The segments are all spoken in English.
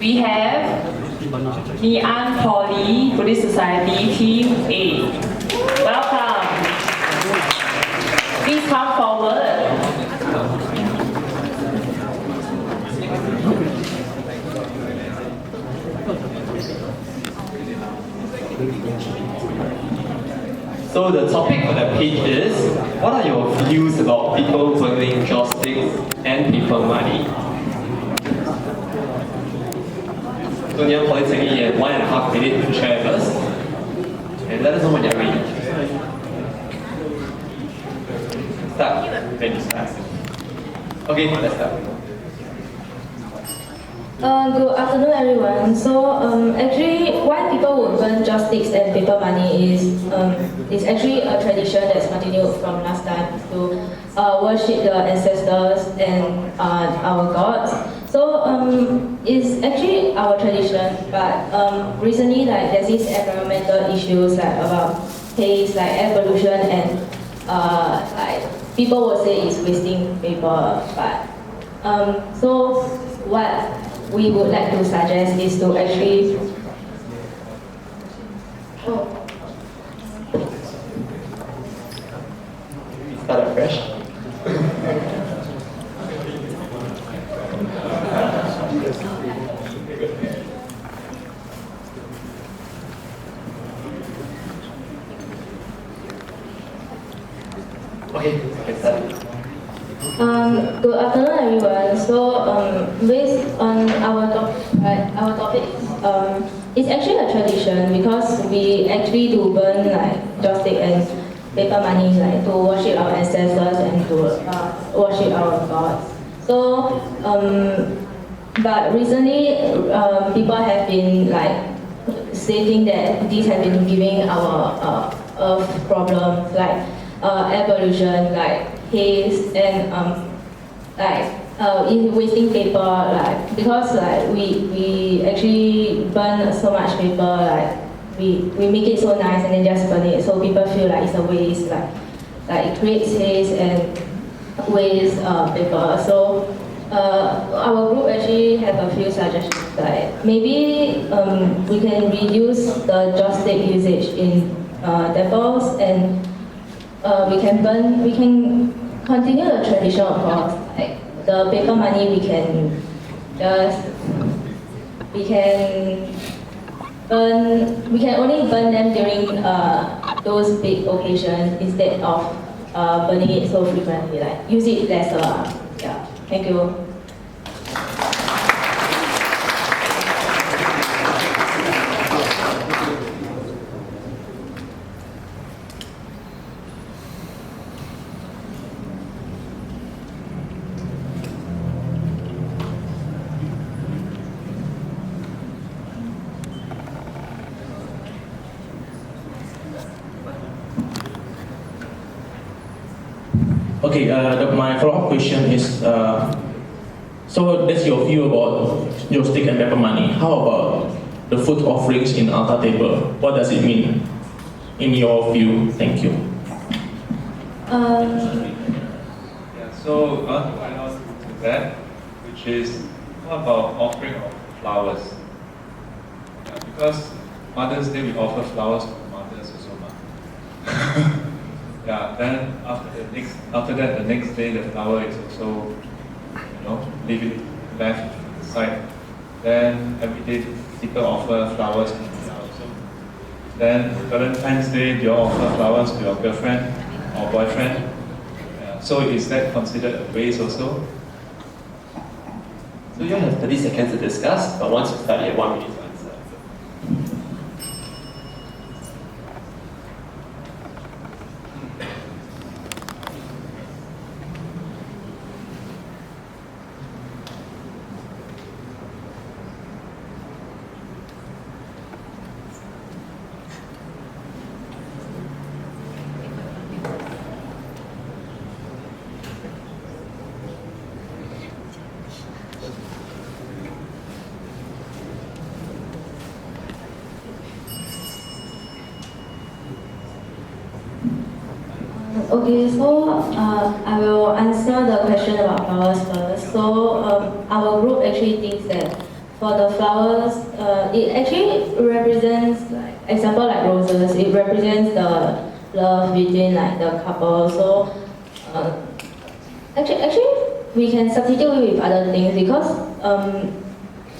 We have Neon Poly Buddhist Society Team A. Welcome. Please come forward. So the topic for the pitch is, what are your views about people burning joysticks and paper money? So Neon Polytechnic, you have 1.5 minutes to share with us, and let us know when you're ready. Start. Then you start. Okay, let's start. Good afternoon, everyone. So, actually, why people would burn joysticks and paper money is actually a tradition that's continued from last time to worship the ancestors and our gods. So, it's actually our tradition, but recently, like there's these environmental issues like about haze, like air pollution, and like people will say it's wasting paper, but so what we would like to suggest is to actually Start afresh. Okay, you can start. Good afternoon, everyone. So, based on our topic, it's actually a tradition because we actually do burn like joystick and paper money like to worship our ancestors and to worship our gods. So, but recently, people have been like stating that these have been giving our earth problems like air pollution, like haze, and in wasting paper, like because like we actually burn so much paper, like we make it so nice and then just burn it, so people feel like it's a waste, like it creates haze and waste paper. So our group actually have a few suggestions, like maybe we can reduce the joystick usage in temples, and we can continue the tradition, of course. Like the paper money, we can only burn them during those big occasions instead of burning it so frequently. Like use it lesser. Yeah. Thank you. Okay, my follow-up question is, so that's your view about joystick and paper money. How about the food offerings in altar table? What does it mean in your view? Thank you. So I want to add on to that, which is what about offering of flowers? Because Mother's Day we offer flowers to mothers also. Yeah, then after that, the next day the flower is also, leave it left aside. Then every day people offer flowers to each other also. Then Valentine's Day, do you offer flowers to your girlfriend or boyfriend? So is that considered a waste also? So you have 30 seconds to discuss, but once you start, you have 1 minute to answer. Okay, so I will answer the question about flowers first. So our group actually thinks that for the flowers, it actually represents, like, example like roses, it represents the love between like the couple. So actually we can substitute it with other things because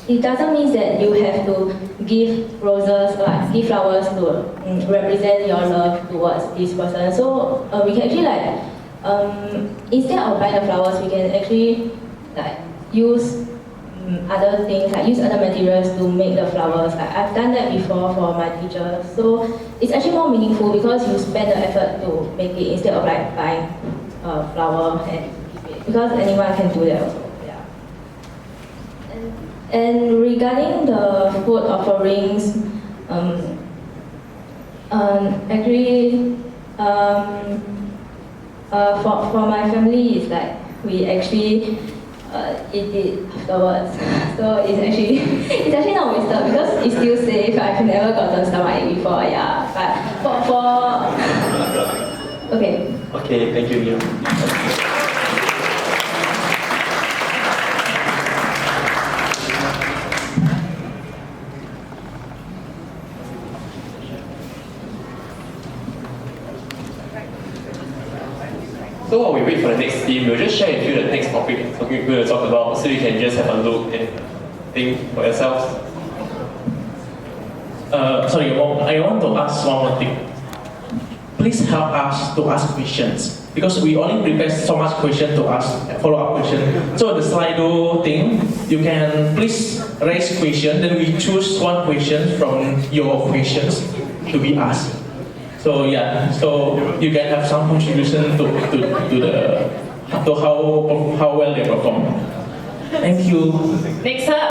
it doesn't mean that you have to give roses, like give flowers to represent your love towards this person. So we can actually like instead of buying the flowers, we can actually like use other things, like use other materials to make the flowers. I've done that before for my teacher. So it's actually more meaningful because you spend the effort to make it instead of like buying a flower and keep it. Because anyone can do that also. Yeah. And regarding the food offerings, actually, for my family, it's like we actually eat it afterwards. So it's actually not wasted because it's still safe. I've never gotten stomachache before, yeah. But okay. Okay, thank you, Neil. So while we wait for the next team, we'll just share with you the next topic we're going to talk about so you can just have a look and think for yourselves. Sorry, I want to ask one more thing. Please help us to ask questions because we only prepare so much question to ask, follow-up question. So the Slido thing, you can please raise question, then we choose one question from your questions to be asked. So yeah, so you can have some contribution to how well they perform. Thank you. Next up.